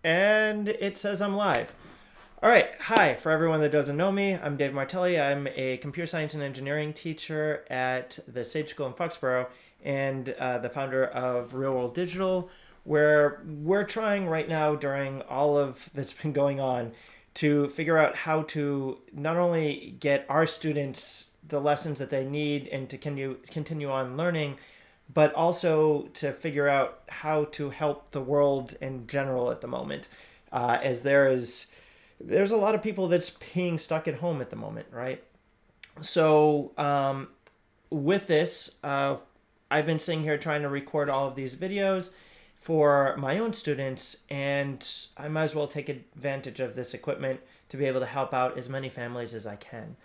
And it says I'm live. All right. Hi, for everyone that doesn't know me, I'm Dave Martelli. I'm a computer science and engineering teacher at the Sage School in Foxborough and the founder of Real World Digital, where we're trying right now during all of that's been going on to figure out how to not only get our students the lessons that they need and to continue on learning, but also to figure out how to help the world in general at the moment, as there's a lot of people that's being stuck at home at the moment, right? So with this, I've been sitting here trying to record all of these videos for my own students, and I might as well take advantage of this equipment to be able to help out as many families as I can.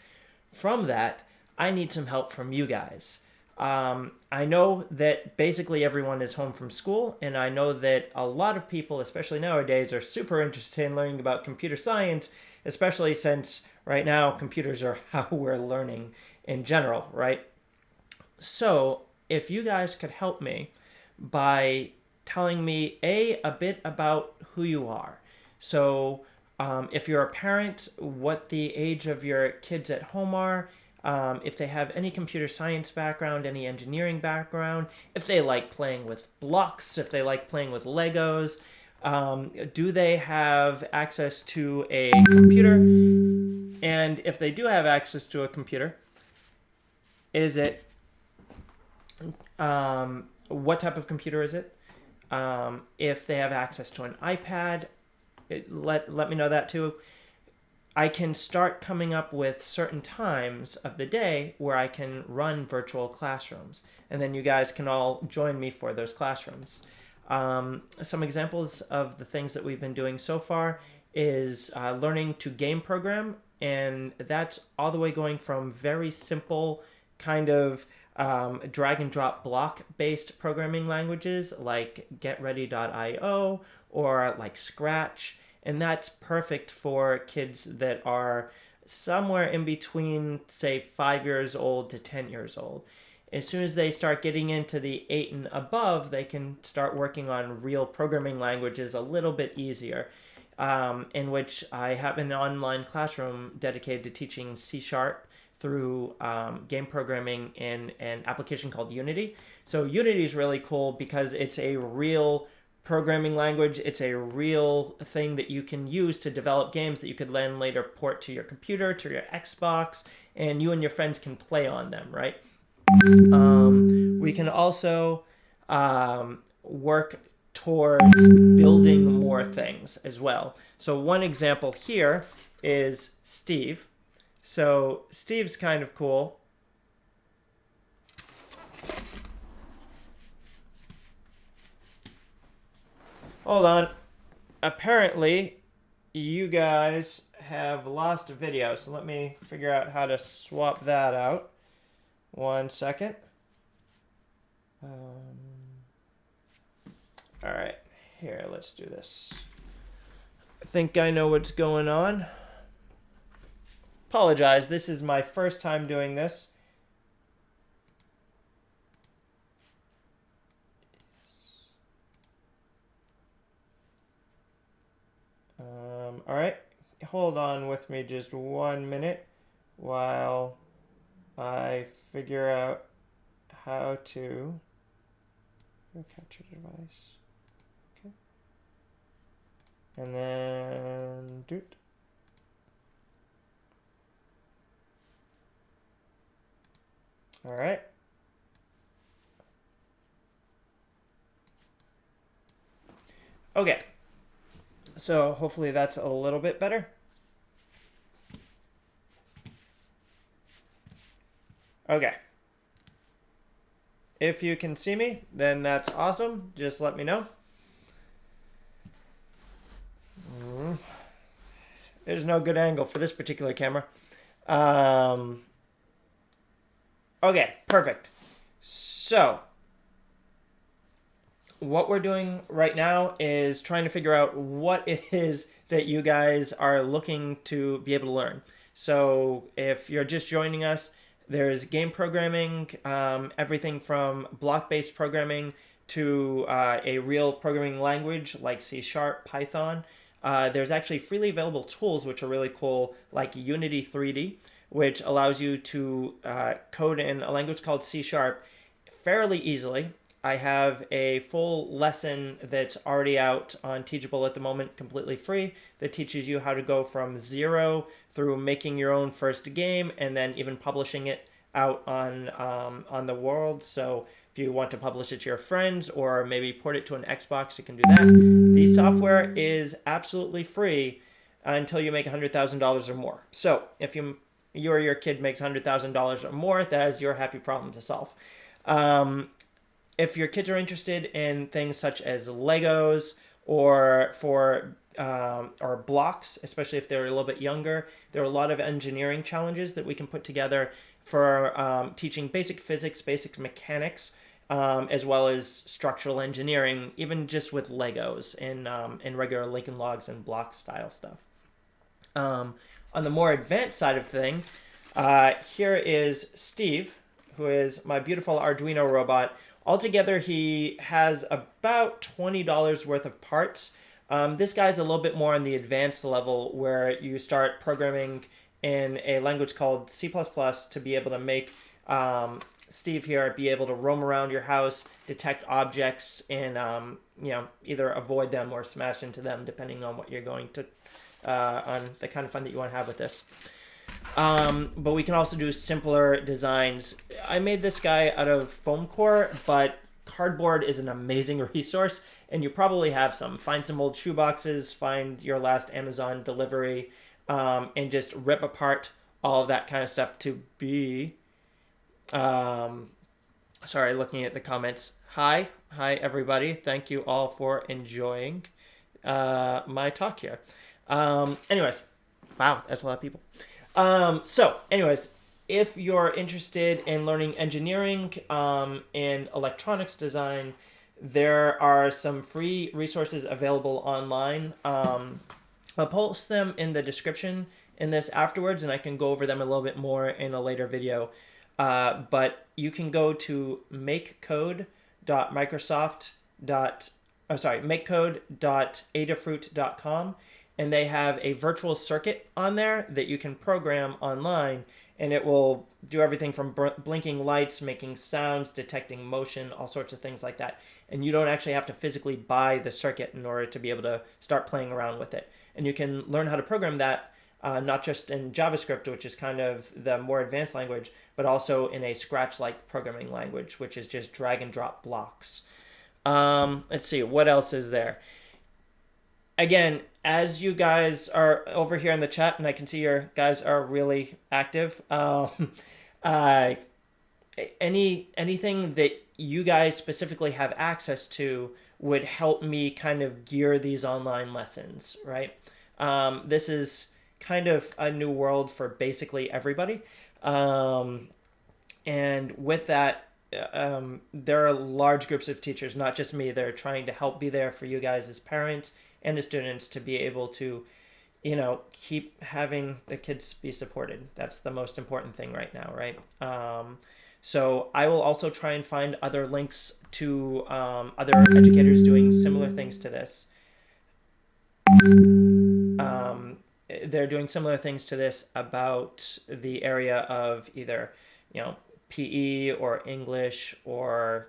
From that, I need some help from you guys. I know that basically everyone is home from school, and I know that a lot of people, especially nowadays, are super interested in learning about computer science, especially since right now computers are how we're learning in general, right? So, if you guys could help me by telling me a bit about who you are. So, if you're a parent, what the age of your kids at home are, if they have any computer science background, any engineering background, if they like playing with blocks, if they like playing with Legos, do they have access to a computer? And if they do have access to a computer, is it what type of computer is it? If they have access to an iPad, let me know that too. I can start coming up with certain times of the day where I can run virtual classrooms, and then you guys can all join me for those classrooms. Some examples of the things that we've been doing so far is learning to game program, and that's all the way going from very simple kind of drag and drop block based programming languages like getready.io or like Scratch, and that's perfect for kids that are somewhere in between, say, 5 years old to 10 years old. As soon as they start getting into the 8 and above, they can start working on real programming languages a little bit easier, in which I have an online classroom dedicated to teaching C# through game programming in an application called Unity. So Unity is really cool because it's a real programming language. It's a real thing that you can use to develop games that you could then later port to your computer, to your Xbox, and you and your friends can play on them, right? We can also work towards building more things as well. So one example here is Steve. So Steve's kind of cool. Hold on. Apparently, you guys have lost a video, so let me figure out how to swap that out. 1 second. All right, here, let's do this. I think I know what's going on. Apologize, this is my first time doing this. All right, hold on with me just 1 minute while I figure out how to capture device. Okay. And then doot. All right. Okay. So hopefully that's a little bit better. Okay. If you can see me, then that's awesome. Just let me know. There's no good angle for this particular camera. Okay, perfect. So what we're doing right now is trying to figure out what it is that you guys are looking to be able to learn. So if you're just joining us, there's game programming, everything from block-based programming to a real programming language like C#, Python, there's actually freely available tools which are really cool, like Unity 3D, which allows you to code in a language called C# fairly easily. I have a full lesson that's already out on Teachable at the moment, completely free, that teaches you how to go from zero through making your own first game and then even publishing it out on the world. So if you want to publish it to your friends or maybe port it to an Xbox, you can do that. The software is absolutely free until you make $100,000 or more. So if you or your kid makes $100,000 or more, that is your happy problem to solve. If your kids are interested in things such as Legos or or blocks, especially if they're a little bit younger, there are a lot of engineering challenges that we can put together for teaching basic physics, basic mechanics, as well as structural engineering, even just with Legos and regular Lincoln Logs and block style stuff. On the more advanced side of thing, here is Steve, who is my beautiful Arduino robot. Altogether, he has about $20 worth of parts. This guy's a little bit more on the advanced level where you start programming in a language called C++ to be able to make Steve here be able to roam around your house, detect objects, and either avoid them or smash into them, depending on what you're going to on the kind of fun that you want to have with this. But we can also do simpler designs. I made this guy out of foam core, but cardboard is an amazing resource, and you probably have some. Find some old shoeboxes, find your last Amazon delivery, and just rip apart all of that kind of stuff to be... sorry, looking at the comments. Hi everybody. Thank you all for enjoying my talk here. Anyways, wow, that's a lot of people. Anyways, if you're interested in learning engineering and electronics design, there are some free resources available online. I'll post them in the description in this afterwards, and I can go over them a little bit more in a later video. But you can go to makecode.adafruit.com, and they have a virtual circuit on there that you can program online, and it will do everything from blinking lights, making sounds, detecting motion, all sorts of things like that. And you don't actually have to physically buy the circuit in order to be able to start playing around with it. And you can learn how to program that not just in JavaScript, which is kind of the more advanced language, but also in a Scratch-like programming language, which is just drag and drop blocks. Let's see, what else is there? Again, as you guys are over here in the chat, and I can see your guys are really active, anything that you guys specifically have access to would help me kind of gear these online lessons, right? This is kind of a new world for basically everybody. And with that, there are large groups of teachers, not just me. They're trying to help be there for you guys as parents and the students to be able to, keep having the kids be supported. That's the most important thing right now, right? So I will also try and find other links to other educators doing similar things to this. They're doing similar things to this about the area of either, PE or English or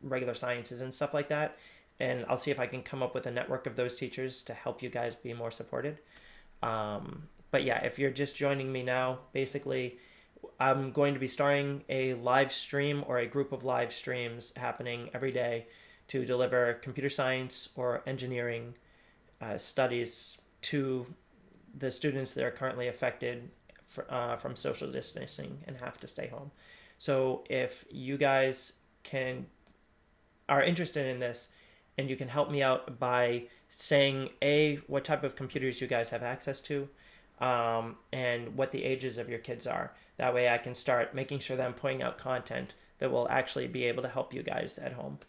regular sciences and stuff like that. And I'll see if I can come up with a network of those teachers to help you guys be more supported. But yeah, if you're just joining me now, basically, I'm going to be starting a live stream or a group of live streams happening every day to deliver computer science or engineering studies to the students that are currently affected from social distancing and have to stay home. So if you guys are interested in this, and you can help me out by saying what type of computers you guys have access to, and what the ages of your kids are. That way I can start making sure that I'm putting out content that will actually be able to help you guys at home.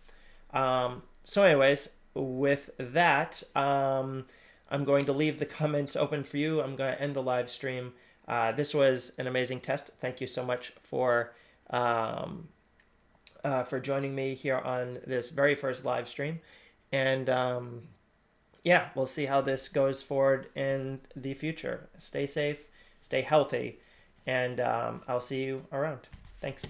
So anyways, with that, I'm going to leave the comments open for you. I'm going to end the live stream. This was an amazing test. Thank you so much for for joining me here on this very first live stream. And yeah, we'll see how this goes forward in the future. Stay safe, stay healthy, and I'll see you around. Thanks.